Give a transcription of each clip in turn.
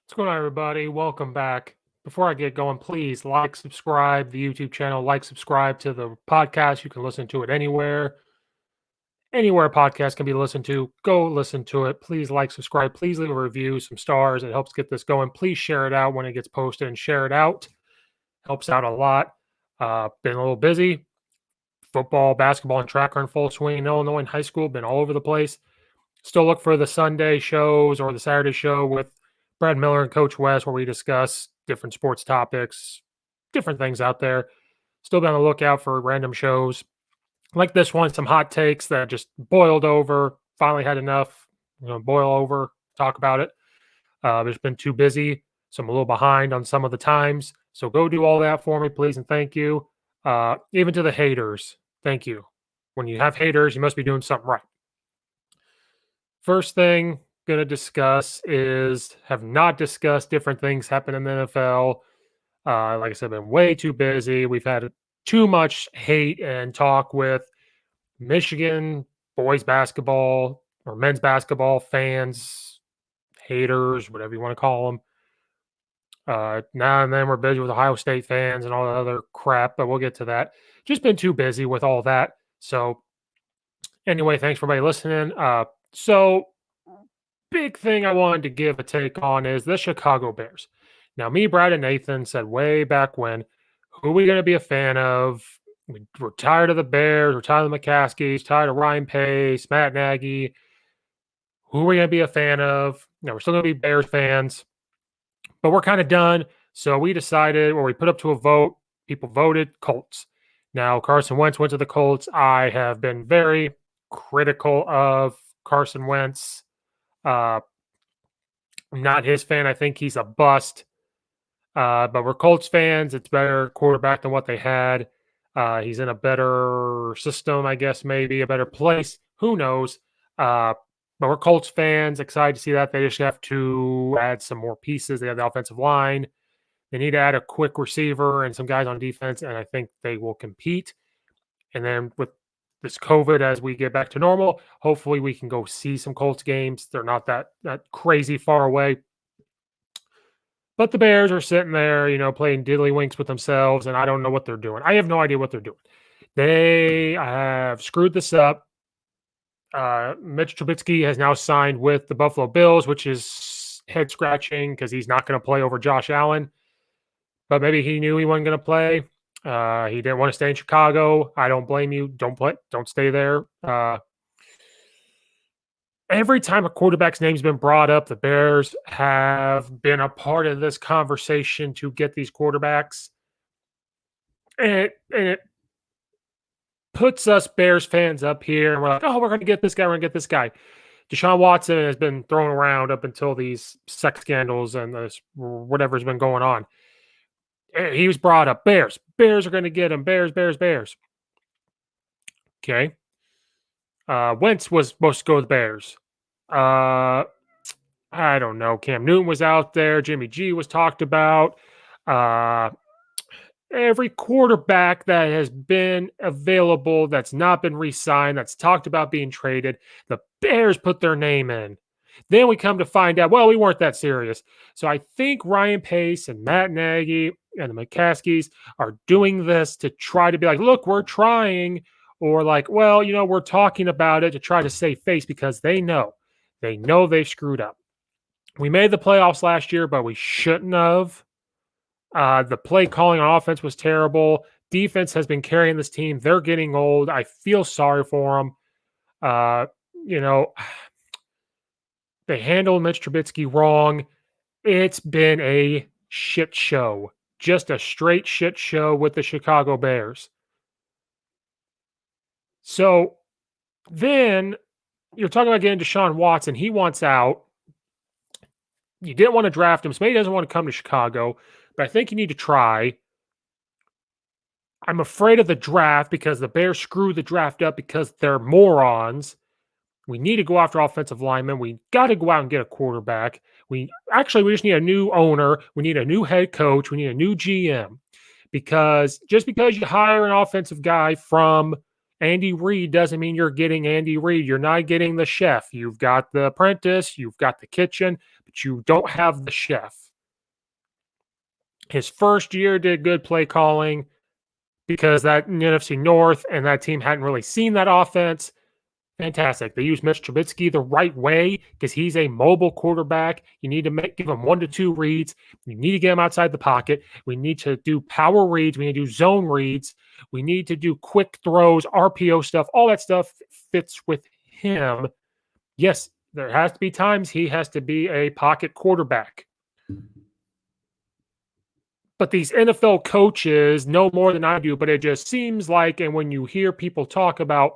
What's going on, everybody? Welcome back. Before I get going, please like, subscribe the YouTube channel, subscribe to the podcast. You can listen to it anywhere. Anywhere a podcast can be listened to, go listen to it. Please like, subscribe. Please leave a review, some stars. It helps get this going. Please share it out when it gets posted and share it out. Helps out a lot. Been a little busy. Football, basketball, and track are in full swing in Illinois in high school. Been all over the place. Still look for the Sunday shows or the Saturday show with Brad Miller and Coach West, where we discuss different sports topics, different things out there. Still be on the lookout for random shows like this one, some hot takes that just boiled over. Finally had enough. Boil over, talk about it. It's been too busy, so I'm a little behind on some of the times. So go do all that for me, please, and thank you. Even to the haters, thank you. When you have haters, you must be doing something right. First thing going to discuss is have not discussed different things happen in the NFL. Like I said, been way too busy. We've had too much hate and talk with Michigan boys basketball or men's basketball fans, haters, whatever you want to call them. Now and then we're busy with Ohio State fans and all that other crap, but we'll get to that. Just been too busy with all that. So anyway, thanks for everybody listening. So big thing I wanted to give a take on is the Chicago Bears. Now, me, Brad, and Nathan said way back when, who are we going to be a fan of? We're tired of the Bears. We're tired of the McCaskies, tired of Ryan Pace, Matt Nagy. Who are we going to be a fan of? Now, we're still going to be Bears fans, but we're kind of done. So we decided, or we put up to a vote. People voted Colts. Now, Carson Wentz went to the Colts. I have been very critical of Carson Wentz. I'm not his fan. I think he's a bust. But we're Colts fans. It's better quarterback than what they had. He's in a better system, I guess, maybe a better place. Who knows? But we're Colts fans. Excited to see that. They just have to add some more pieces. They have the offensive line. They need to add a quick receiver and some guys on defense, and I think they will compete. And then with this COVID, as we get back to normal, hopefully we can go see some Colts games. They're not that crazy far away. But the Bears are sitting there, playing diddlywinks with themselves, and I don't know what they're doing. I have no idea what they're doing. They have screwed this up. Mitch Trubisky has now signed with the Buffalo Bills, which is head-scratching because he's not going to play over Josh Allen. But maybe he knew he wasn't going to play. He didn't want to stay in Chicago. I don't blame you. Don't stay there. Every time a quarterback's name's been brought up, the Bears have been a part of this conversation to get these quarterbacks. And it puts us Bears fans up here, and we're like, oh, we're going to get this guy. We're going to get this guy. Deshaun Watson has been thrown around up until these sex scandals and this whatever's been going on. He was brought up. Bears are going to get him. Bears. Okay. Wentz was supposed to go with the Bears. I don't know. Cam Newton was out there. Jimmy G was talked about. Every quarterback that has been available that's not been re-signed, that's talked about being traded, the Bears put their name in. Then we come to find out, well, we weren't that serious. So I think Ryan Pace and Matt Nagy and the McCaskies are doing this to try to be like, look, we're trying. Or like, well, we're talking about it to try to save face because they know they've screwed up. We made the playoffs last year, but we shouldn't have. The play calling on offense was terrible. Defense has been carrying this team. They're getting old. I feel sorry for them. They handled Mitch Trubisky wrong. It's been a shit show. Just a straight shit show with the Chicago Bears. So then you're talking about getting Deshaun Watson. He wants out. You didn't want to draft him. So maybe he doesn't want to come to Chicago, but I think you need to try. I'm afraid of the draft because the Bears screw the draft up because they're morons. We need to go after offensive linemen. We got to go out and get a quarterback. We just need a new owner. We need a new head coach. We need a new GM. Because just because you hire an offensive guy from Andy Reid doesn't mean you're getting Andy Reid. You're not getting the chef. You've got the apprentice. You've got the kitchen. But but you don't have the chef. His first year did good play calling because that in the NFC North and that team hadn't really seen that offense. Fantastic. They use Mitch Trubisky the right way because he's a mobile quarterback. You need to give him 1 to 2 reads. You need to get him outside the pocket. We need to do power reads. We need to do zone reads. We need to do quick throws, RPO stuff. All that stuff fits with him. Yes, there has to be times he has to be a pocket quarterback. But these NFL coaches know more than I do, but it just seems like, and when you hear people talk about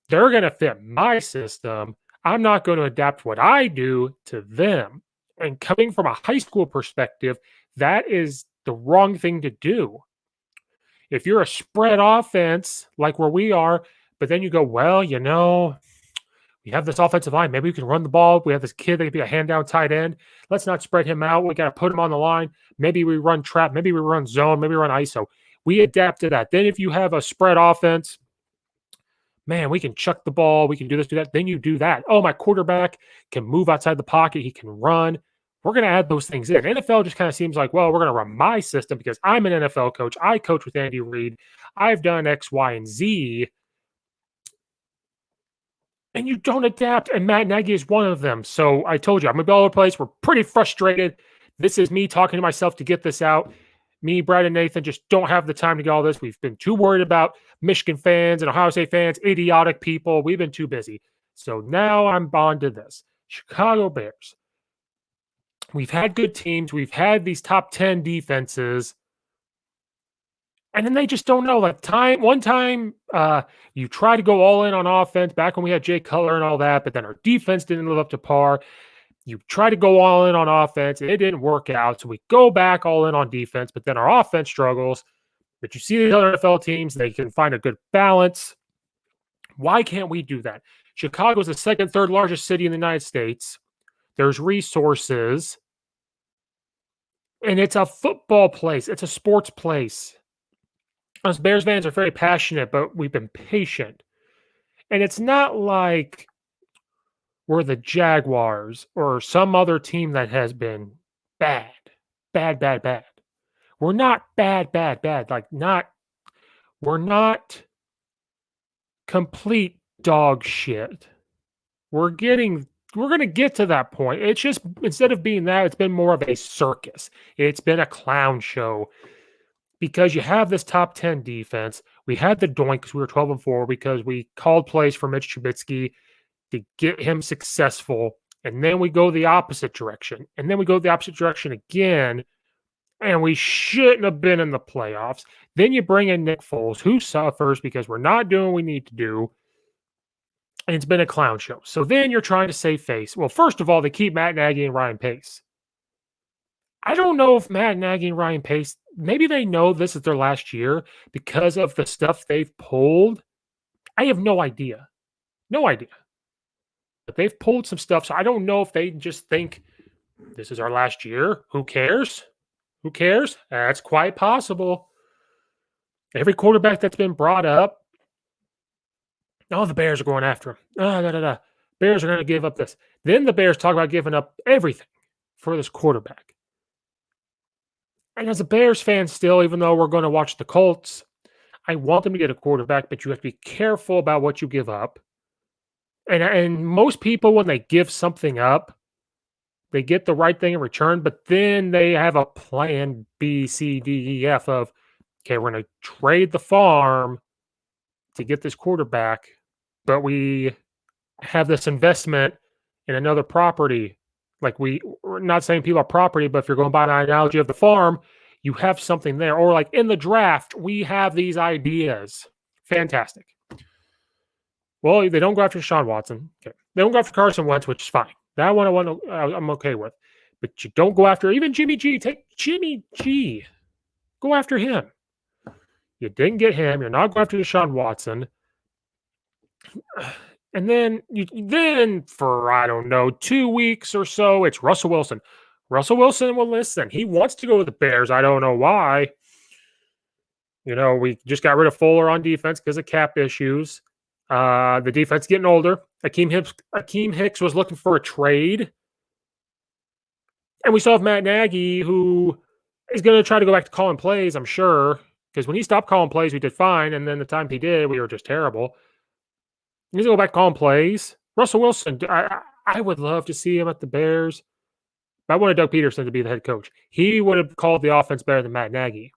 they're going to fit my system, I'm not going to adapt what I do to them. And coming from a high school perspective, that is the wrong thing to do. If you're a spread offense like where we are, but then you go, well, we have this offensive line. Maybe we can run the ball. We have this kid that could be a hand down tight end. Let's not spread him out. We got to put him on the line. Maybe we run trap. Maybe we run zone. Maybe we run ISO. We adapt to that. Then if you have a spread offense, man, we can chuck the ball. We can do this, do that. Then you do that. Oh, my quarterback can move outside the pocket. He can run. We're going to add those things in. NFL just kind of seems like, well, we're going to run my system because I'm an NFL coach. I coach with Andy Reid. I've done X, Y, and Z. And you don't adapt. And Matt Nagy is one of them. So I told you, I'm going to be all over the place. We're pretty frustrated. This is me talking to myself to get this out. Me, Brad, and Nathan just don't have the time to get all this. We've been too worried about Michigan fans and Ohio State fans, idiotic people. We've been too busy. So now I'm on to this. Chicago Bears. We've had good teams. We've had these top 10 defenses. And then they just don't know. Like one time, you try to go all in on offense back when we had Jay Cutler and all that, but then our defense didn't live up to par. You try to go all in on offense, and it didn't work out. So we go back all in on defense, but then our offense struggles. But you see these other NFL teams, they can find a good balance. Why can't we do that? Chicago is the second, third largest city in the United States. There's resources. And it's a football place. It's a sports place. Us Bears fans are very passionate, but we've been patient. And it's not like we're the Jaguars or some other team that has been bad. We're not bad. We're not complete dog shit. We're going to get to that point. It's just, instead of being that, it's been more of a circus. It's been a clown show because you have this top 10 defense. We had the doink because we were 12-4 because we called plays for Mitch Trubisky to get him successful. And then we go the opposite direction. And then we go the opposite direction again. And we shouldn't have been in the playoffs. Then you bring in Nick Foles, who suffers because we're not doing what we need to do. And it's been a clown show. So then you're trying to save face. Well, first of all, they keep Matt Nagy and Ryan Pace. I don't know if Matt Nagy and Ryan Pace, maybe they know this is their last year because of the stuff they've pulled. I have no idea. No idea. But they've pulled some stuff. So I don't know if they just think this is our last year. Who cares? Who cares? That's quite possible. Every quarterback that's been brought up, oh, the Bears are going after him. Bears are going to give up this. Then the Bears talk about giving up everything for this quarterback. And as a Bears fan still, even though we're going to watch the Colts, I want them to get a quarterback, but you have to be careful about what you give up. And most people, when they give something up, they get the right thing in return, but then they have a plan B, C, D, E, F of, okay, we're going to trade the farm to get this quarterback, but we have this investment in another property. Like we're not saying people are property, but if you're going by the analogy of the farm, you have something there. Or like in the draft, we have these ideas. Fantastic. Well, they don't go after Deshaun Watson. Okay. They don't go after Carson Wentz, which is fine. That one I'm okay with. But you don't go after even Jimmy G. Take Jimmy G. Go after him. You didn't get him. You're not going after Deshaun Watson. And then for, I don't know, 2 weeks or so, it's Russell Wilson. Russell Wilson will listen. He wants to go with the Bears. I don't know why. We just got rid of Fuller on defense because of cap issues. The defense getting older. Akeem Hicks was looking for a trade. And we still have Matt Nagy, who is going to try to go back to calling plays, I'm sure, because when he stopped calling plays, we did fine. And then the time he did, we were just terrible. He's going to go back to calling plays. Russell Wilson, I would love to see him at the Bears. But I wanted Doug Peterson to be the head coach. He would have called the offense better than Matt Nagy.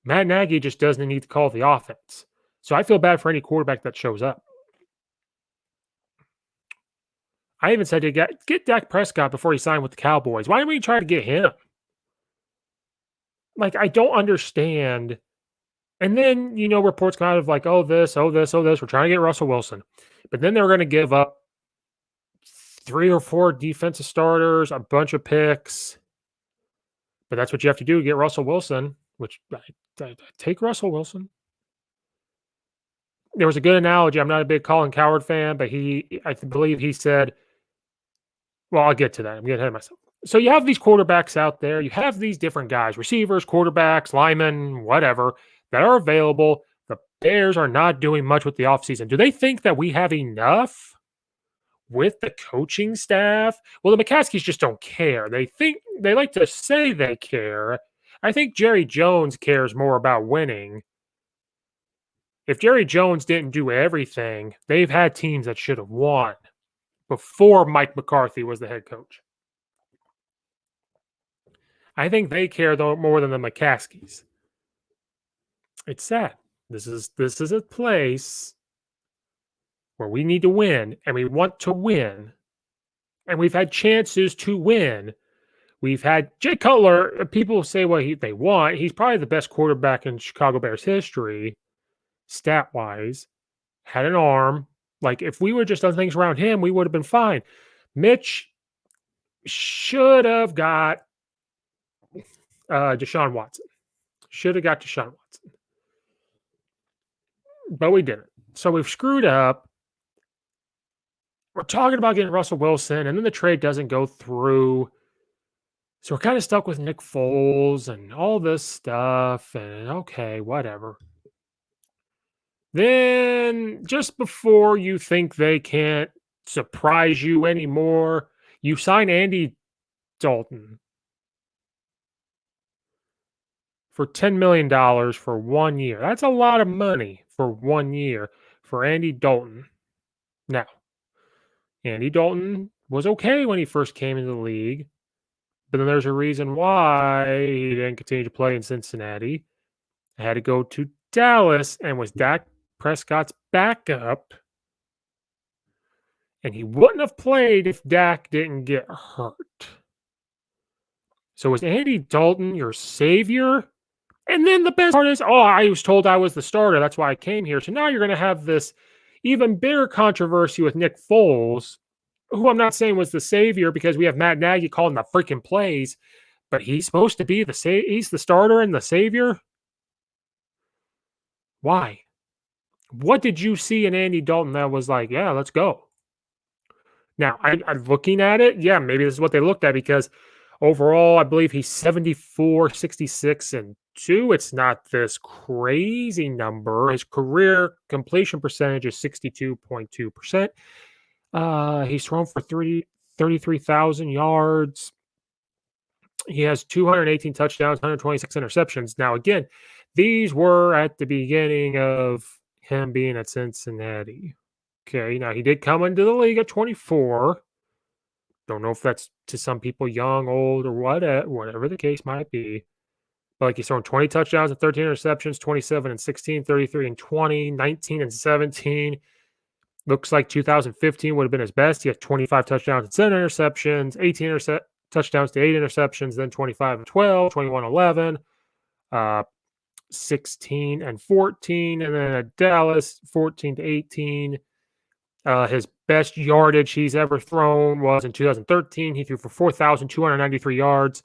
Matt Nagy just doesn't need to call the offense. So I feel bad for any quarterback that shows up. I even said to get Dak Prescott before he signed with the Cowboys. Why didn't we try to get him? Like, I don't understand. And then, reports kind of like, oh, this. We're trying to get Russell Wilson. But then they're going to give up 3 or 4 defensive starters, a bunch of picks. But that's what you have to do to get Russell Wilson, which I take Russell Wilson. There was a good analogy. I'm not a big Colin Cowherd fan, but I believe he said, well, I'll get to that. I'm getting ahead of myself. So you have these quarterbacks out there. You have these different guys, receivers, quarterbacks, linemen, whatever, that are available. The Bears are not doing much with the offseason. Do they think that we have enough with the coaching staff? Well, the McCaskies just don't care. They like to say they care. I think Jerry Jones cares more about winning. If Jerry Jones didn't do everything, they've had teams that should have won before Mike McCarthy was the head coach. I think they care though more than the McCaskies. It's sad. This is a place where we need to win, and we want to win, and we've had chances to win. We've had Jay Cutler. People say what they want. He's probably the best quarterback in Chicago Bears history, stat-wise. Had an arm. Like, if we would just done things around him, we would have been fine. Mitch should have got Deshaun Watson. Should have got Deshaun Watson. But we didn't. So we've screwed up. We're talking about getting Russell Wilson, and then the trade doesn't go through. So we're kind of stuck with Nick Foles and all this stuff. And okay, whatever. Then just before you think they can't surprise you anymore, you sign Andy Dalton for $10 million for 1 year. That's a lot of money for 1 year for Andy Dalton. Now, Andy Dalton was okay when he first came into the league, but then there's a reason why he didn't continue to play in Cincinnati. I had to go to Dallas and was Dak Prescott's backup. And he wouldn't have played if Dak didn't get hurt. So was Andy Dalton your savior? And then the best part is, I was told I was the starter. That's why I came here. So now you're going to have this even bigger controversy with Nick Foles, who I'm not saying was the savior because we have Matt Nagy calling the freaking plays, but he's supposed to be he's the starter and the savior. Why? What did you see in Andy Dalton that was like, yeah, let's go? Now, I'm looking at it. Yeah, maybe this is what they looked at because overall, I believe he's 74, 66, and 2. It's not this crazy number. His career completion percentage is 62.2%. He's thrown for 33,000 yards. He has 218 touchdowns, 126 interceptions. Now, again, these were at the beginning of him being at Cincinnati. Okay, now he did come into the league at 24. Don't know if that's to some people young, old, or whatever the case might be. But like he's thrown 20 touchdowns and 13 interceptions, 27 and 16, 33 and 20, 19 and 17. Looks like 2015 would have been his best. He had 25 touchdowns and 7 interceptions, 18 touchdowns to 8 interceptions, then 25 and 12, 21 and 11, 16 and 14, and then at Dallas, 14 to 18. His best yardage he's ever thrown was in 2013. He threw for 4,293 yards.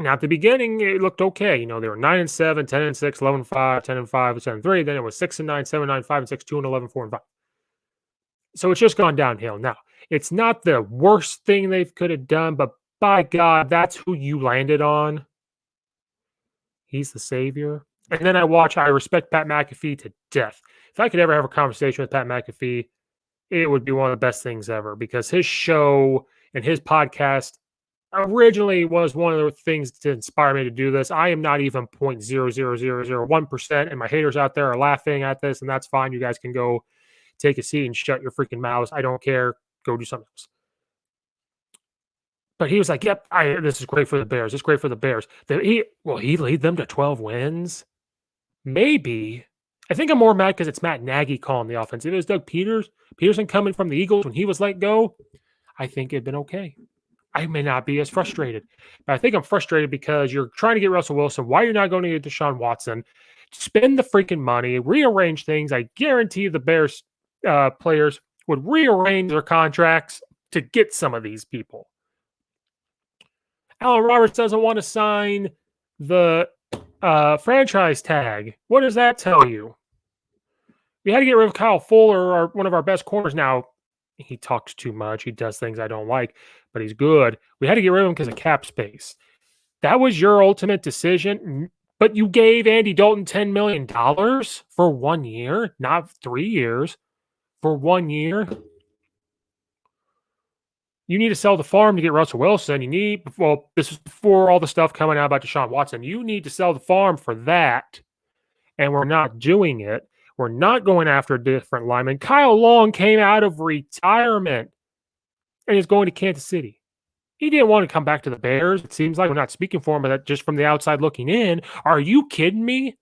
Now, at the beginning, it looked okay. They were 9-7, 10-6, 11-5, 10-5, 7-3. Then it was 6-9, 7-9, 5-6, 2-11, 4-5. So it's just gone downhill. Now, it's not the worst thing they could have done, but by God, that's who you landed on. He's the savior. And then I respect Pat McAfee to death. If I could ever have a conversation with Pat McAfee, it would be one of the best things ever because his show and his podcast originally was one of the things to inspire me to do this. I am not even 0.00001%, and my haters out there are laughing at this, and that's fine. You guys can go take a seat and shut your freaking mouths. I don't care. Go do something else. But he was like, "Yep, this is great for the Bears. It's great for the Bears." He lead them to 12 wins? Maybe. I think I'm more mad because it's Matt Nagy calling the offense. If it was Peterson coming from the Eagles when he was let go, I think it'd been okay. I may not be as frustrated, but I think I'm frustrated because you're trying to get Russell Wilson. Why you're not going to get Deshaun Watson? Spend the freaking money, rearrange things. I guarantee the Bears players would rearrange their contracts to get some of these people. Allen Roberts doesn't want to sign the franchise tag. What does that tell you? We had to get rid of Kyle Fuller, one of our best corners. Now, he talks too much. He does things I don't like, but he's good. We had to get rid of him because of cap space. That was your ultimate decision, but you gave Andy Dalton $10 million for 1 year, not 3 years, for 1 year. You need to sell the farm to get Russell Wilson. This is before all the stuff coming out about Deshaun Watson. You need to sell the farm for that, and we're not doing it. We're not going after a different lineman. Kyle Long came out of retirement and is going to Kansas City. He didn't want to come back to the Bears. It seems like we're not speaking for him, but just from the outside looking in. Are you kidding me?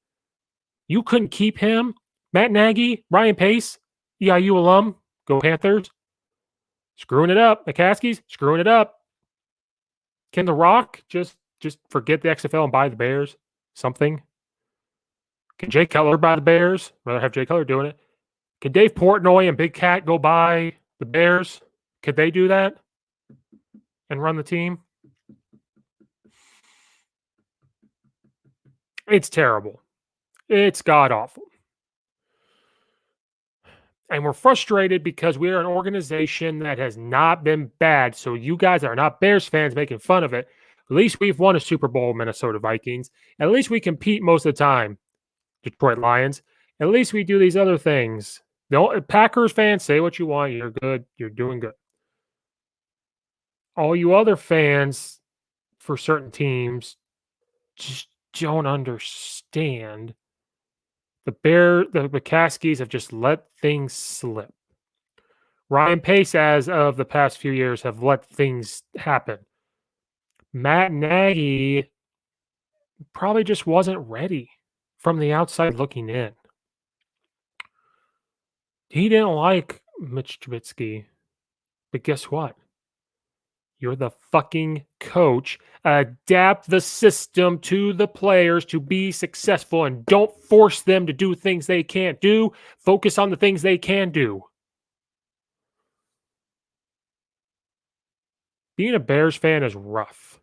You couldn't keep him? Matt Nagy, Ryan Pace, EIU alum, go Panthers. Screwing it up. McCaskey's screwing it up. Can The Rock just forget the XFL and buy the Bears? Something? Can Jay Cutler buy the Bears? Rather have Jay Cutler doing it. Can Dave Portnoy and Big Cat go buy the Bears? Could they do that and run the team? It's terrible. It's god-awful. And we're frustrated because we are an organization that has not been bad. So you guys are not Bears fans making fun of it. At least we've won a Super Bowl, Minnesota Vikings. At least we compete most of the time, Detroit Lions. At least we do these other things. The Packers fans, say what you want. You're good. You're doing good. All you other fans for certain teams just don't understand. The McCaskies have just let things slip. Ryan Pace, as of the past few years, have let things happen. Matt Nagy probably just wasn't ready from the outside looking in. He didn't like Mitch Trubisky, but guess what? You're the fucking coach. Adapt the system to the players to be successful and don't force them to do things they can't do. Focus on the things they can do. Being a Bears fan is rough.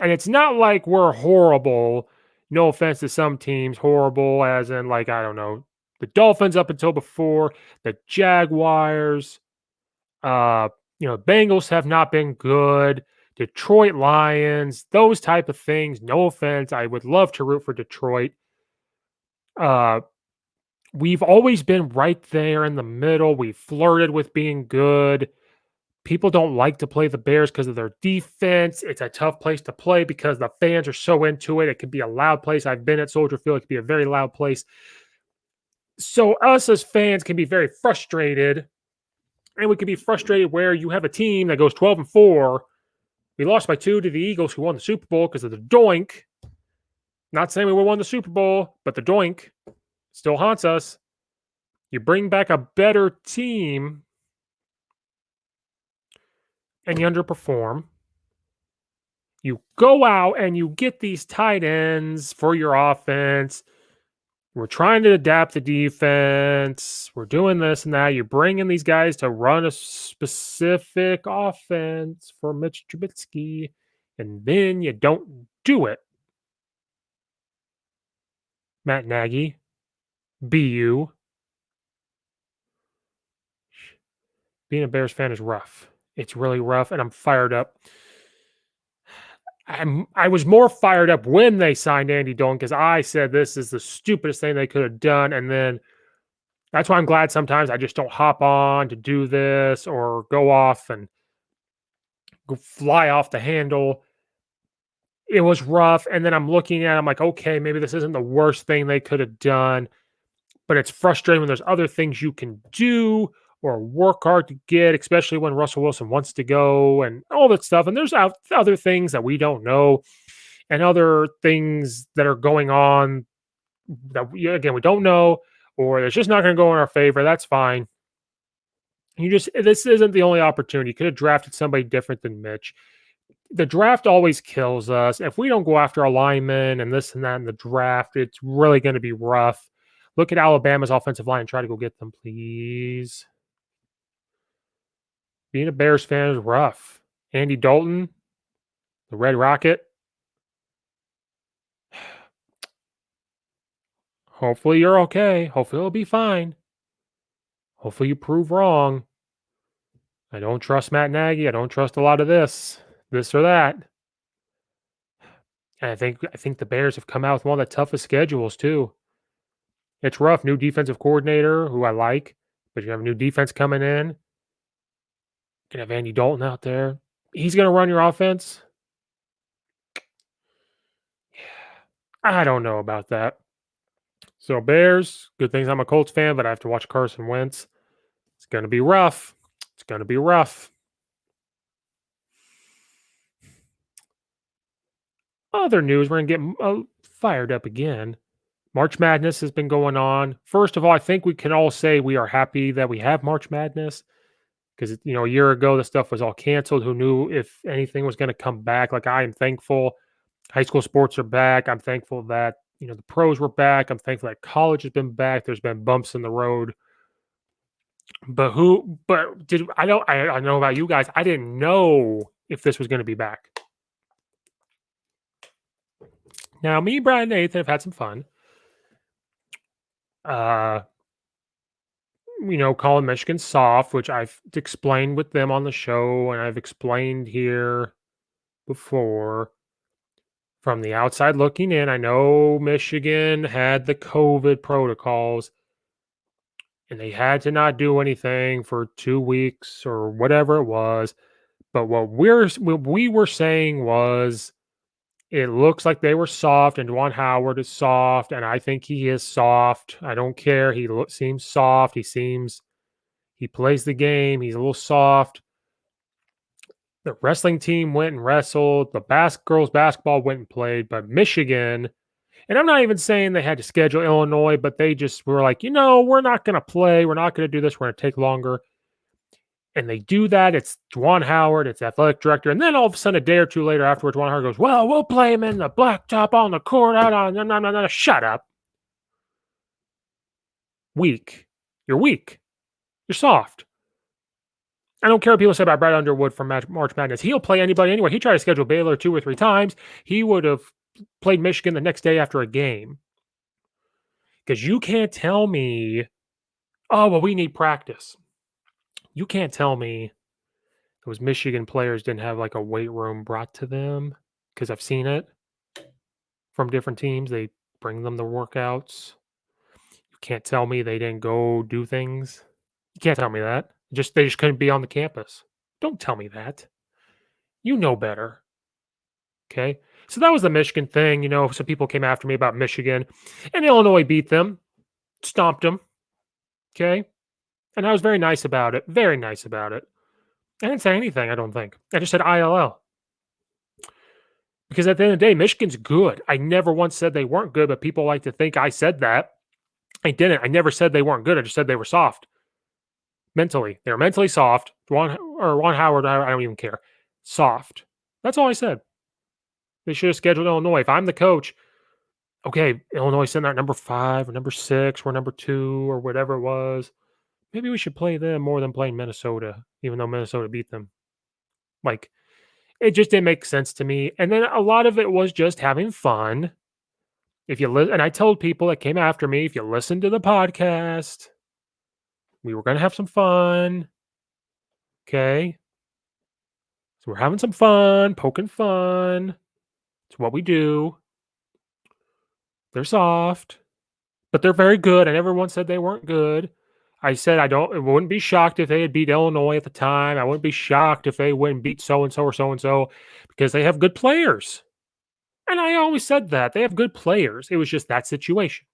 And it's not like we're horrible. No offense to some teams, horrible as in, like, I don't know, the Dolphins up until before, the Jaguars, Bengals have not been good. Detroit Lions, those type of things. No offense. I would love to root for Detroit. We've always been right there in the middle. We flirted with being good. People don't like to play the Bears because of their defense. It's a tough place to play because the fans are so into it. It can be a loud place. I've been at Soldier Field. It can be a very loud place. So us as fans can be very frustrated. And we can be frustrated where you have a team that goes 12-4. We lost by 2 to the Eagles, who won the Super Bowl because of the doink. Not saying we won the Super Bowl, but the doink still haunts us. You bring back a better team and you underperform. You go out and you get these tight ends for your offense. We're trying to adapt the defense. We're doing this and that. You're bringing these guys to run a specific offense for Mitch Trubisky, and then you don't do it. Matt Nagy, BU. Being a Bears fan is rough. It's really rough, and I'm fired up. I was more fired up when they signed Andy Dalton because I said this is the stupidest thing they could have done. And then That's why I'm glad sometimes I just don't hop on to do this or go off and go fly off the handle. It was rough, and then I'm looking at it, I'm like, "Okay, maybe this isn't the worst thing they could have done," but it's frustrating when there's other things you can do or work hard to get, especially when Russell Wilson wants to go and all that stuff, and there's other things that we don't know and other things that are going on that we don't know, or it's just not gonna go in our favor. That's fine. This isn't the only opportunity. You could have drafted somebody different than Mitch. The draft always kills us. If we don't go after a lineman and this and that in the draft, it's really going to be rough. Look at Alabama's offensive line and try to go get them, please. Being a Bears fan is rough. Andy Dalton, the Red Rocket. Hopefully you're okay. Hopefully it'll be fine. Hopefully you prove wrong. I don't trust Matt Nagy. I don't trust a lot of this or that. And I think the Bears have come out with one of the toughest schedules too. It's rough. New defensive coordinator who I like, but you have a new defense coming in. You can have Andy Dalton out there. He's going to run your offense. I don't know about that. So Bears, good things I'm a Colts fan, but I have to watch Carson Wentz. It's going to be rough. It's going to be rough. Other news, we're going to get fired up again. March Madness has been going on. First of all, I think we can all say we are happy that we have March Madness because, a year ago, the stuff was all canceled. Who knew if anything was going to come back? Like, I am thankful high school sports are back. I'm thankful that, the pros were back. I'm thankful that college has been back. There's been bumps in the road. I know about you guys. I didn't know if this was going to be back. Now, me, Brian, and Nathan have had some fun. Calling Michigan soft, which I've explained with them on the show and I've explained here before. From the outside looking in, I know Michigan had the COVID protocols and they had to not do anything for 2 weeks or whatever it was. But what we were saying was it looks like they were soft and Juwan Howard is soft and I think he is soft. I don't care. Seems soft. He plays the game. He's a little soft. The wrestling team went and wrestled. The girls basketball went and played. But Michigan, and I'm not even saying they had to schedule Illinois, but they just were like, we're not going to play. We're not going to do this. We're going to take longer. And they do that. It's Juwan Howard. It's athletic director. And then all of a sudden, a day or two later afterwards, Juwan Howard goes, well, we'll play him in the blacktop on the court. No. Shut up. Weak. You're weak. You're soft. I don't care what people say about Brad Underwood from March Madness. He'll play anybody anywhere. He tried to schedule Baylor 2 or 3 times. He would have played Michigan the next day after a game. Because you can't tell me, oh, well, we need practice. You can't tell me those Michigan players didn't have like a weight room brought to them. Because I've seen it from different teams. They bring them the workouts. You can't tell me they didn't go do things. You can't tell me that. They just couldn't be on the campus. Don't tell me that. You know better. Okay. So that was the Michigan thing. Some people came after me about Michigan and Illinois beat them, stomped them. Okay. And I was very nice about it. Very nice about it. I didn't say anything, I don't think. I just said ILL. Because at the end of the day, Michigan's good. I never once said they weren't good, but people like to think I said that. I didn't. I never said they weren't good. I just said they were soft. Mentally. They were mentally soft. Juwan Howard, I don't even care. Soft. That's all I said. They should have scheduled Illinois. If I'm the coach, okay, Illinois sitting there at number 5 or number 6 or number 2 or whatever it was. Maybe we should play them more than playing Minnesota, even though Minnesota beat them. Like, it just didn't make sense to me. And then a lot of it was just having fun. And I told people that came after me, if you listen to the podcast, we were going to have some fun. Okay. So we're having some fun, poking fun. It's what we do. They're soft, but they're very good. I never once said they weren't good. I said I wouldn't be shocked if they had beat Illinois at the time. I wouldn't be shocked if they wouldn't beat so and so or so and so because they have good players. And I always said that. They have good players. It was just that situation.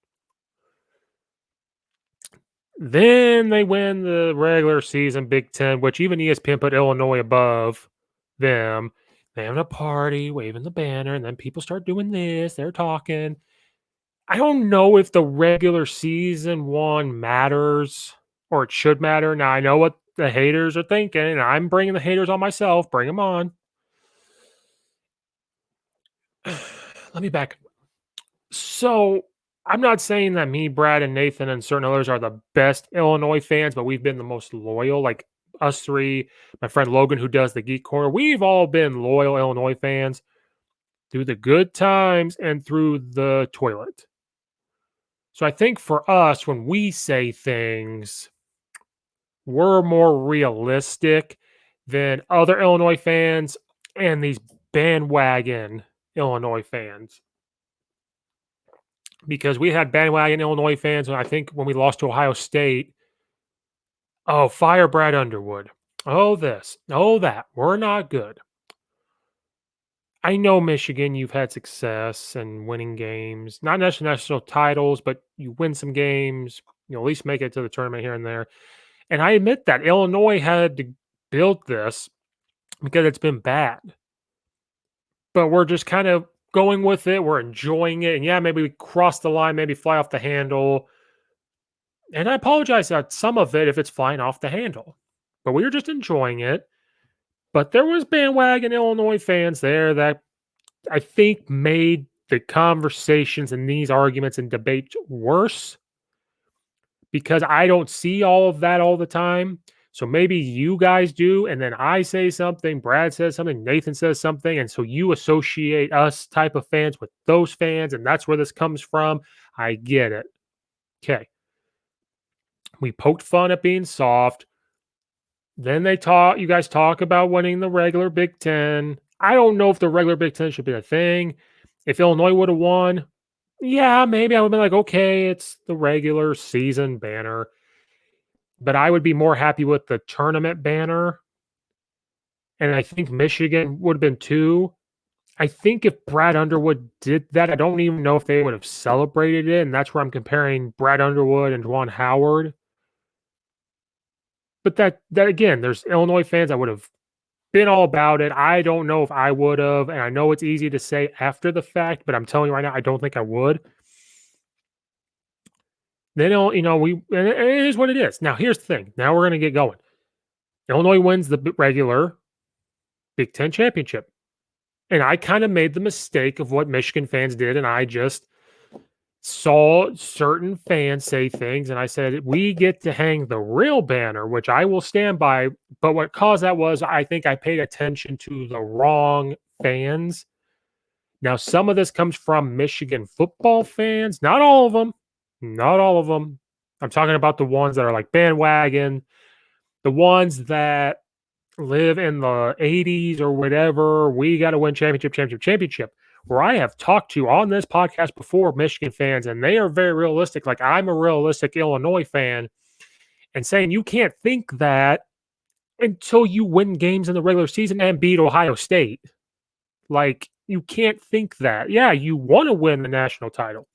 Then they win the regular season Big Ten, which even ESPN put Illinois above them. They having a party, waving the banner, and then people start doing this. They're talking. I don't know if the regular season one matters or it should matter. Now, I know what the haters are thinking, and I'm bringing the haters on myself. Bring them on. Let me back. So, I'm not saying that me, Brad, and Nathan and certain others are the best Illinois fans, but we've been the most loyal. Like us three, my friend Logan, who does the Geek Corner, we've all been loyal Illinois fans through the good times and through the toilet. So I think for us, when we say things, we're more realistic than other Illinois fans and these bandwagon Illinois fans. Because we had bandwagon Illinois fans, and I think when we lost to Ohio State, oh, fire Brad Underwood. Oh, this. Oh, that. We're not good. I know Michigan, you've had success and winning games, not necessarily national titles, but you win some games, at least make it to the tournament here and there. And I admit that Illinois had to build this because it's been bad. But we're just kind of going with it. We're enjoying it. And yeah, maybe we cross the line, maybe fly off the handle. And I apologize that some of it if it's flying off the handle. But we were just enjoying it. But there was bandwagon Illinois fans there that I think made the conversations and these arguments and debates worse because I don't see all of that all the time. So maybe you guys do, and then I say something, Brad says something, Nathan says something, and so you associate us type of fans with those fans, and that's where this comes from. I get it. Okay. We poked fun at being soft. Then you guys talk about winning the regular Big Ten. I don't know if the regular Big Ten should be a thing. If Illinois would have won, yeah, maybe I would have been like, okay, it's the regular season banner. But I would be more happy with the tournament banner. And I think Michigan would have been too. I think if Brad Underwood did that, I don't even know if they would have celebrated it. And that's where I'm comparing Brad Underwood and Juwan Howard. But that again, there's Illinois fans that would have been all about it. I don't know if I would have. And I know it's easy to say after the fact, but I'm telling you right now, I don't think I would. Then, it is what it is. Now, here's the thing. Now we're going to get going. Illinois wins the regular Big Ten championship. And I kind of made the mistake of what Michigan fans did. And I just saw certain fans say things. And I said, we get to hang the real banner, which I will stand by. But what caused that was I think I paid attention to the wrong fans. Now, some of this comes from Michigan football fans. Not all of them. Not all of them. I'm talking about the ones that are like bandwagon, the ones that live in the 80s or whatever. We got to win championship. Where I have talked to on this podcast before Michigan fans, and they are very realistic. Like I'm a realistic Illinois fan, and saying you can't think that until you win games in the regular season and beat Ohio State. Like you can't think that. Yeah, you want to win the national title.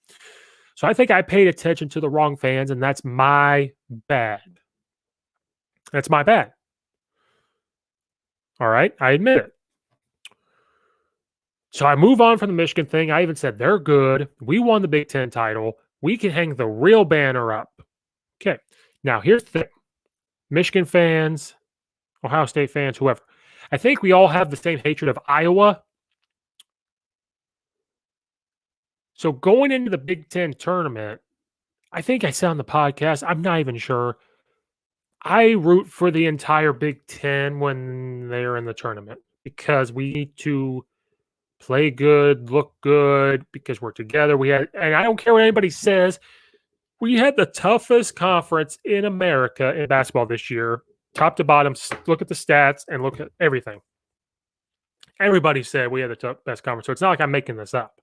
So I think I paid attention to the wrong fans, and that's my bad. That's my bad. All right, I admit it. So I move on from the Michigan thing. I even said they're good. We won the Big Ten title. We can hang the real banner up. Okay, now here's the thing. Michigan fans, Ohio State fans, whoever. I think we all have the same hatred of Iowa. So going into the Big Ten tournament, I think I said on the podcast, I'm not even sure. I root for the entire Big Ten when they're in the tournament because we need to play good, look good, because we're together. And I don't care what anybody says, we had the toughest conference in America in basketball this year, top to bottom. Look at the stats and look at everything. Everybody said we had the best conference, so it's not like I'm making this up.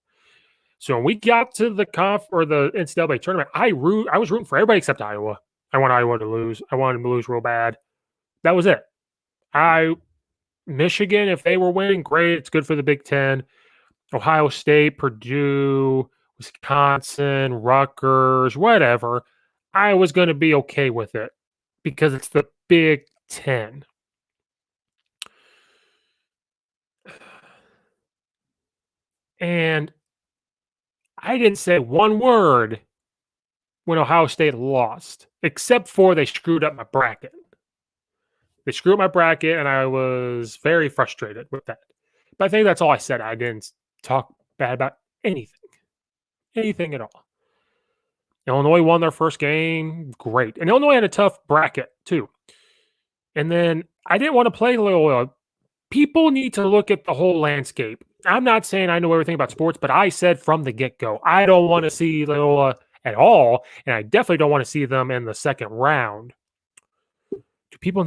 So when we got to the NCAA tournament, I was rooting for everybody except Iowa. I want Iowa to lose. I wanted them to lose real bad. That was it. I Michigan, if they were winning, great. It's good for the Big Ten. Ohio State, Purdue, Wisconsin, Rutgers, whatever. I was going to be okay with it because it's the Big Ten. And I didn't say one word when Ohio State lost, except for they screwed up my bracket. They screwed up my bracket, and I was very frustrated with that. But I think that's all I said. I didn't talk bad about anything at all. Illinois won their first game, great. And Illinois had a tough bracket too. And then I didn't want to play Loyola. People need to look at the whole landscape. I'm not saying I know everything about sports, but I said from the get-go, I don't want to see Loyola at all, and I definitely don't want to see them in the second round. Do people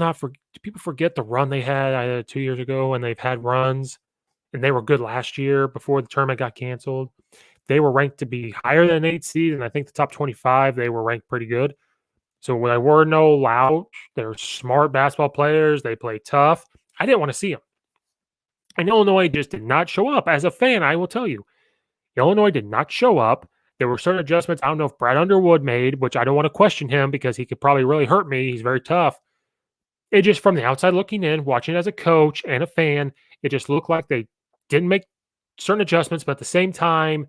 forget the run they had 2 years ago, and they've had runs, and they were good last year before the tournament got canceled? They were ranked to be higher than 8 seed, and I think the top 25, they were ranked pretty good. So when I were no louch, they're smart basketball players. They play tough. I didn't want to see them. And Illinois just did not show up. As a fan, I will tell you, Illinois did not show up. There were certain adjustments I don't know if Brad Underwood made, which I don't want to question him because he could probably really hurt me. He's very tough. It just from the outside looking in, watching as a coach and a fan, it just looked like they didn't make certain adjustments, but at the same time,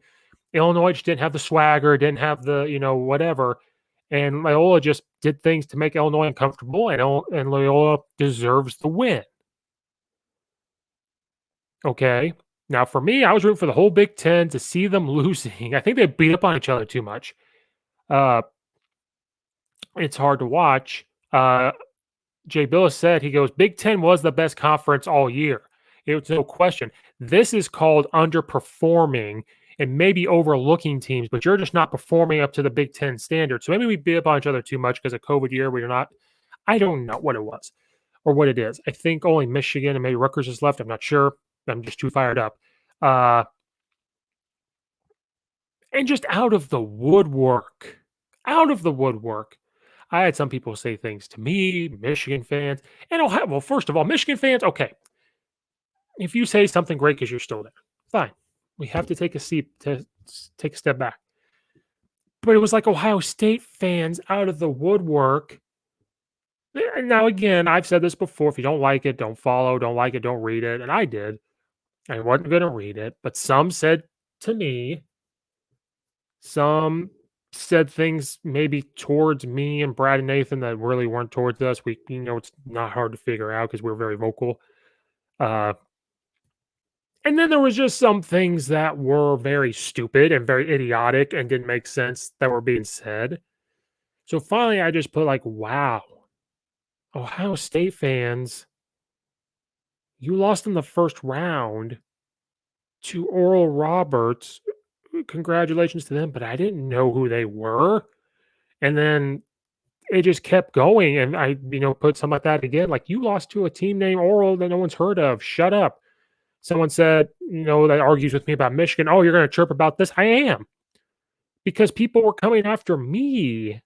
Illinois just didn't have the swagger, didn't have the, whatever. And Loyola just did things to make Illinois uncomfortable, and Loyola deserves the win. Okay. Now, for me, I was rooting for the whole Big Ten to see them losing. I think they beat up on each other too much. Uh, it's hard to watch. Jay Billis said, he goes, Big Ten was the best conference all year. It was no question. This is called underperforming and maybe overlooking teams, but you're just not performing up to the Big Ten standard. So maybe we beat up on each other too much because of COVID year. We're not. I don't know what it was or what it is. I think only Michigan and maybe Rutgers is left. I'm not sure. I'm just too fired up. And just out of the woodwork, I had some people say things to me, Michigan fans, and well, first of all, Michigan fans, okay. If you say something great because you're still there, fine. We have to take a step back. But it was like Ohio State fans out of the woodwork. Now, again, I've said this before. If you don't like it, don't follow. Don't like it, don't read it. And I did. I wasn't going to read it. But some said to me, some said things maybe towards me and Brad and Nathan that really weren't towards us. It's not hard to figure out because we're very vocal. And then there was just some things that were very stupid and very idiotic and didn't make sense that were being said. So finally, I just put like, wow, Ohio State fans, you lost in the first round to Oral Roberts. Congratulations to them, but I didn't know who they were. And then it just kept going. And I, put something like that again. Like, you lost to a team named Oral that no one's heard of. Shut up. Someone said, that argues with me about Michigan. Oh, you're going to chirp about this? I am. Because people were coming after me.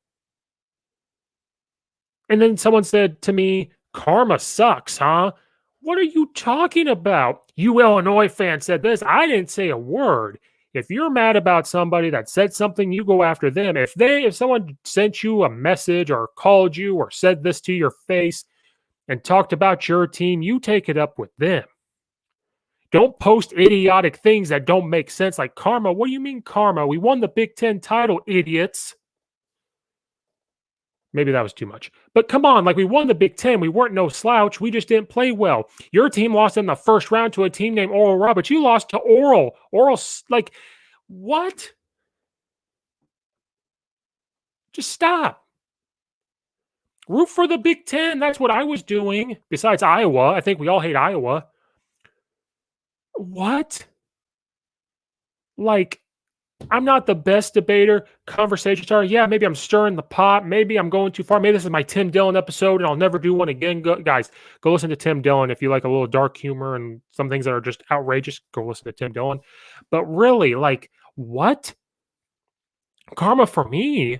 And then someone said to me, karma sucks, huh? What are you talking about? You Illinois fan said this. I didn't say a word. If you're mad about somebody that said something, you go after them. If someone sent you a message or called you or said this to your face and talked about your team, you take it up with them. Don't post idiotic things that don't make sense like karma. What do you mean karma? We won the Big Ten title, idiots. Maybe that was too much. But come on, like, we won the Big Ten. We weren't no slouch. We just didn't play well. Your team lost in the first round to a team named Oral Roberts. You lost to Oral. Like, what? Just stop. Root for the Big Ten. That's what I was doing. Besides Iowa. I think we all hate Iowa. What? Like, I'm not the best debater. Conversation starter. Yeah, maybe I'm stirring the pot. Maybe I'm going too far. Maybe this is my Tim Dillon episode and I'll never do one again. Guys, go listen to Tim Dillon. If you like a little dark humor and some things that are just outrageous, go listen to Tim Dillon. But really, like, what? Karma for me?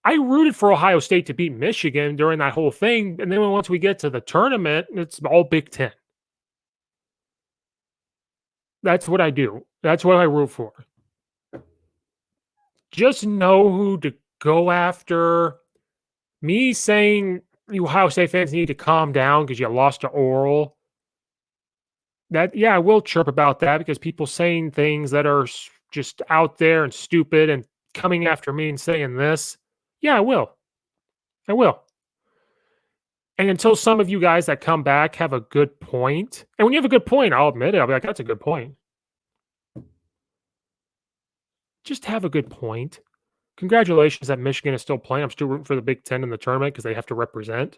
I rooted for Ohio State to beat Michigan during that whole thing, and then once we get to the tournament, it's all Big Ten. That's what I do. That's what I root for. Just know who to go after. Me saying you Ohio State fans need to calm down because you lost to Oral. That yeah, I will chirp about that because people saying things that are just out there and stupid and coming after me and saying this. Yeah, I will. I will. And until some of you guys that come back have a good point, and when you have a good point, I'll admit it. I'll be like, that's a good point. Just have a good point. Congratulations that Michigan is still playing. I'm still rooting for the Big Ten in the tournament because they have to represent.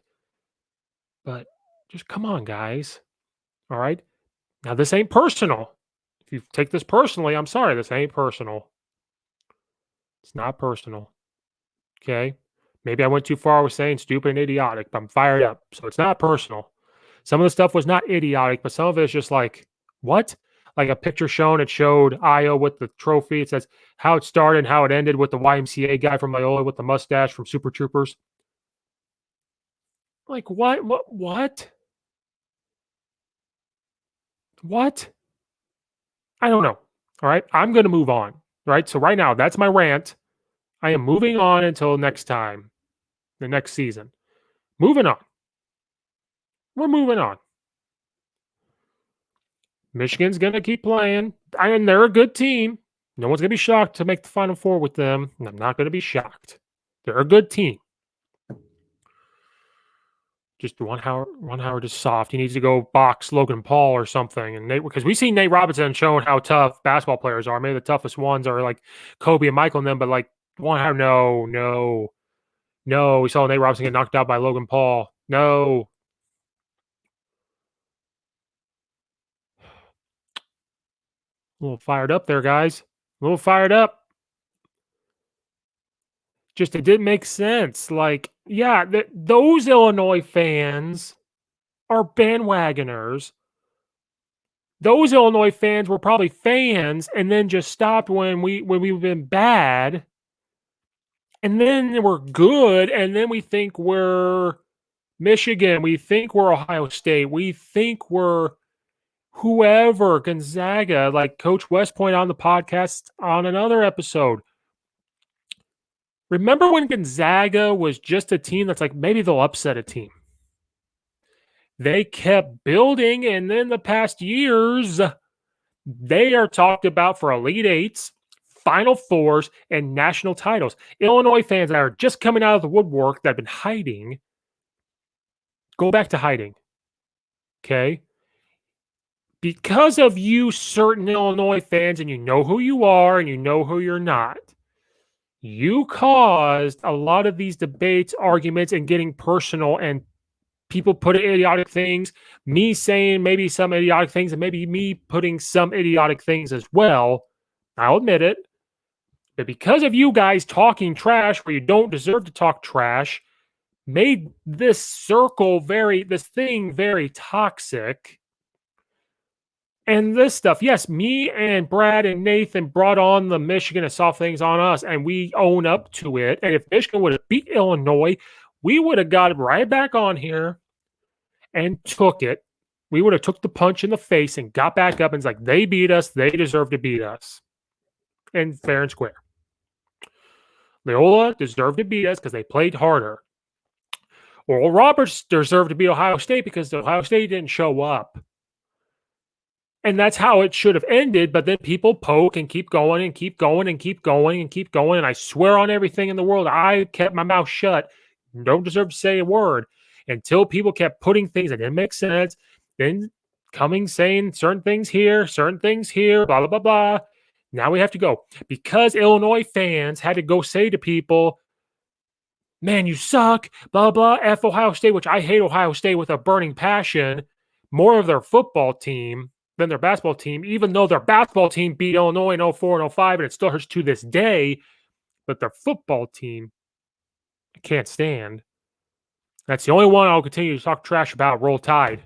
But just come on, guys. All right. Now, this ain't personal. If you take this personally, I'm sorry. This ain't personal. It's not personal. Okay. Maybe I went too far with saying stupid and idiotic, but I'm fired up. So it's not personal. Some of the stuff was not idiotic, but some of it is just like, what? Like a picture shown, it showed Io with the trophy. It says how it started and how it ended with the YMCA guy from Loyola with the mustache from Super Troopers. Like, what? What? What? I don't know. All right. I'm going to move on. All right. So, right now, that's my rant. I am moving on until next time, the next season. Moving on. We're moving on. Michigan's going to keep playing, and they're a good team. No one's going to be shocked to make the Final Four with them. And I'm not going to be shocked. They're a good team. Just Ron Howard is soft. He needs to go box Logan Paul or something. And because we see Nate Robinson showing how tough basketball players are. Maybe the toughest ones are like Kobe and Michael and them, but like Ron Howard, no. We saw Nate Robinson get knocked out by Logan Paul. No. A little fired up there, guys. A little fired up. Just it didn't make sense. Like, yeah, those Illinois fans are bandwagoners. Those Illinois fans were probably fans and then just stopped when we've been bad. And then we're good, and then we think we're Michigan, we think we're Ohio State, we think we're whoever, Gonzaga, like Coach West pointed out on the podcast on another episode. Remember when Gonzaga was just a team that's like, maybe they'll upset a team? They kept building, and then the past years, they are talked about for Elite Eights, Final Fours, and national titles. Illinois fans that are just coming out of the woodwork that have been hiding, go back to hiding. Okay? Because of you, certain Illinois fans, and you know who you are and you know who you're not, you caused a lot of these debates, arguments, and getting personal, and people putting idiotic things, me saying maybe some idiotic things, and maybe me putting some idiotic things as well. I'll admit it. But because of you guys talking trash where you don't deserve to talk trash, made this thing very toxic. And this stuff, yes, me and Brad and Nathan brought on the Michigan and saw things on us, and we own up to it. And if Michigan would have beat Illinois, we would have got right back on here and took it. We would have took the punch in the face and got back up and it's like, they beat us. They deserve to beat us. And fair and square. Loyola deserved to beat us because they played harder. Oral Roberts deserved to beat Ohio State because Ohio State didn't show up. And that's how it should have ended. But then people poke and keep going and keep going and keep going and keep going. And I swear on everything in the world, I kept my mouth shut. Don't deserve to say a word until people kept putting things that didn't make sense. Then coming saying certain things here, blah, blah, blah, blah. Now we have to go. Because Illinois fans had to go say to people, man, you suck, blah, blah, F Ohio State, which I hate Ohio State with a burning passion, more of their football team than their basketball team, even though their basketball team beat Illinois in 04 and 05, and it still hurts to this day, but their football team I can't stand. That's the only one I'll continue to talk trash about. Roll Tide.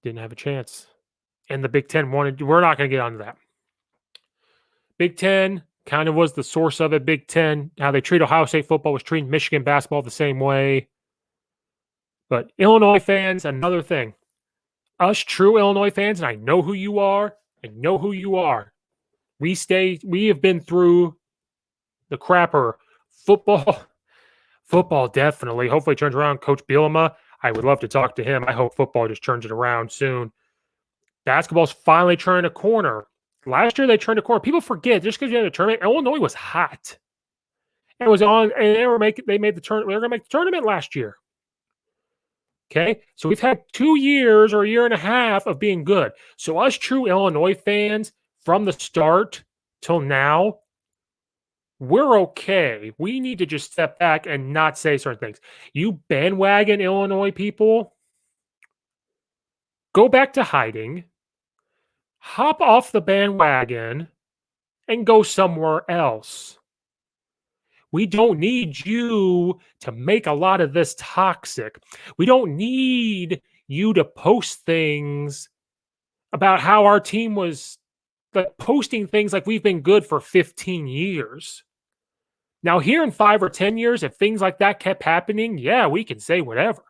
Didn't have a chance. And the Big Ten wanted, we're not going to get onto that. Big Ten, kind of was the source of it. Big Ten, how they treat Ohio State football was treating Michigan basketball the same way. But Illinois fans, another thing. Us true Illinois fans, and I know who you are. I know who you are. We have been through the crapper. Football, football definitely. Hopefully it turns around. Coach Bielema, I would love to talk to him. I hope football just turns it around soon. Basketball's finally turning a corner. Last year they turned a corner. People forget just because you had a tournament, Illinois was hot. It was on, and they made the tournament. They were going to make the tournament last year. Okay, so we've had 2 years or a year and a half of being good. So us true Illinois fans, from the start till now, we're okay. We need to just step back and not say certain things. You bandwagon Illinois people, go back to hiding, hop off the bandwagon, and go somewhere else. We don't need you to make a lot of this toxic. We don't need you to post things about how our team was, like, posting things like we've been good for 15 years. Now, here in 5 or 10 years, if things like that kept happening, yeah, we can say whatever.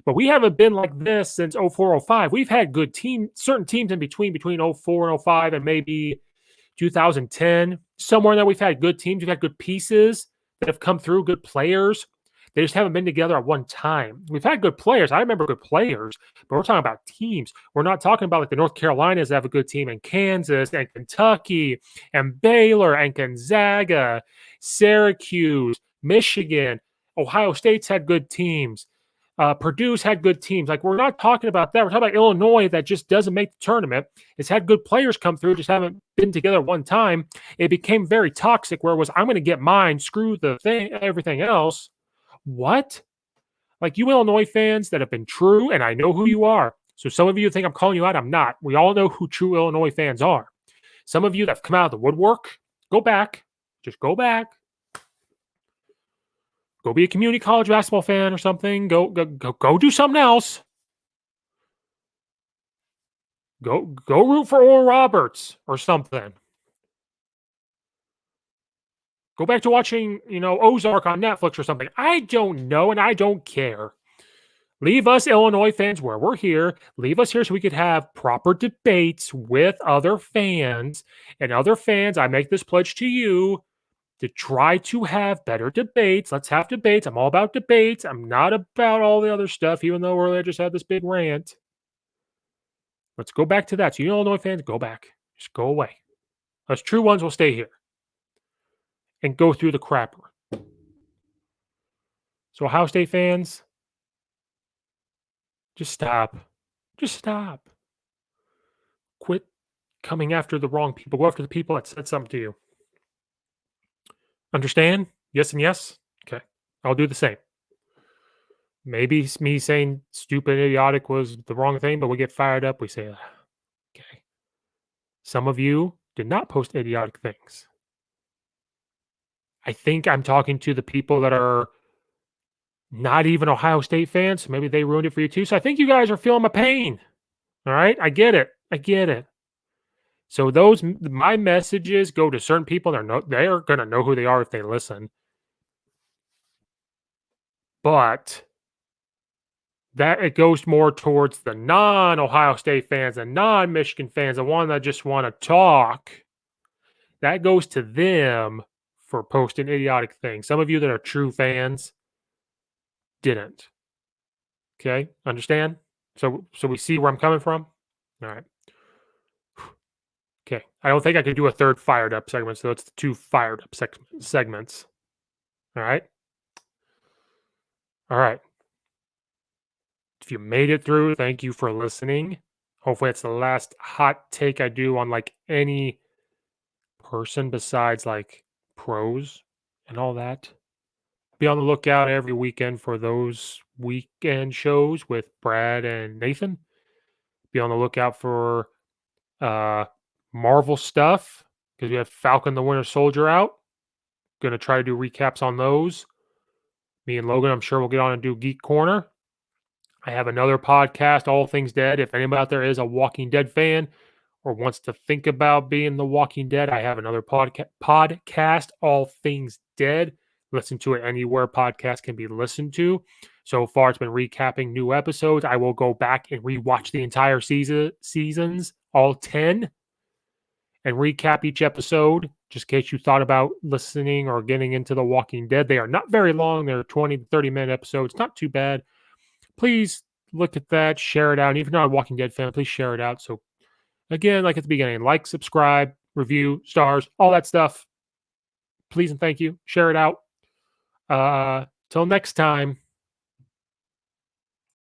But we haven't been like this since 04, 05. We've had good certain teams in between 04 and 05 and maybe 2010, somewhere in there we've had good teams. We've had good pieces that have come through, good players. They just haven't been together at one time. We've had good players. I remember good players, but we're talking about teams. We're not talking about like the North Carolinas that have a good team, and Kansas and Kentucky and Baylor and Gonzaga, Syracuse, Michigan, Ohio State's had good teams. Purdue's had good teams. Like, we're not talking about that. We're talking about Illinois that just doesn't make the tournament. It's had good players come through, just haven't been together one time. It became very toxic where it was, I'm going to get mine, screw the thing, everything else. What? Like, you Illinois fans that have been true, and I know who you are. So some of you think I'm calling you out. I'm not. We all know who true Illinois fans are. Some of you that have come out of the woodwork, go back. Just go back. Go be a community college basketball fan or something. Go do something else. Go root for Oral Roberts or something. Go back to watching, Ozark on Netflix or something. I don't know, and I don't care. Leave us Illinois fans where we're here. Leave us here so we could have proper debates with other fans. And other fans, I make this pledge to you, to try to have better debates. Let's have debates. I'm all about debates. I'm not about all the other stuff, even though earlier I just had this big rant. Let's go back to that. So, Illinois fans, go back. Just go away. Us true ones will stay here and go through the crapper. So, Ohio State fans, just stop. Just stop. Quit coming after the wrong people. Go after the people that said something to you. Understand? Yes and yes? Okay. I'll do the same. Maybe me saying stupid, idiotic was the wrong thing, but we get fired up. We say, okay. Some of you did not post idiotic things. I think I'm talking to the people that are not even Ohio State fans. So maybe they ruined it for you too. So I think you guys are feeling my pain. All right. I get it. I get it. So my messages go to certain people. They are going to know who they are if they listen. But that it goes more towards the non-Ohio State fans and non-Michigan fans, the one that just want to talk. That goes to them for posting idiotic things. Some of you that are true fans didn't. Okay, understand? So we see where I'm coming from? All right. Okay, I don't think I could do a third fired up segment, so it's the 2 fired up segments. All right? All right. If you made it through, thank you for listening. Hopefully it's the last hot take I do on, like, any person besides, like, pros and all that. Be on the lookout every weekend for those weekend shows with Brad and Nathan. Be on the lookout for Marvel stuff because we have Falcon the Winter Soldier out. Going to try to do recaps on those. Me and Logan, I'm sure we'll get on and do Geek Corner. I have another podcast, All Things Dead. If anybody out there is a Walking Dead fan or wants to think about being The Walking Dead, I have another podcast, All Things Dead. Listen to it anywhere podcasts can be listened to. So far, it's been recapping new episodes. I will go back and rewatch the entire seasons, all 10, and recap each episode, just in case you thought about listening or getting into The Walking Dead. They are not very long. They're 20 to 30-minute episodes. Not too bad. Please look at that, share it out. And if you're not a Walking Dead fan, please share it out. So again, like at the beginning, like, subscribe, review, stars, all that stuff. Please and thank you. Share it out. Till next time.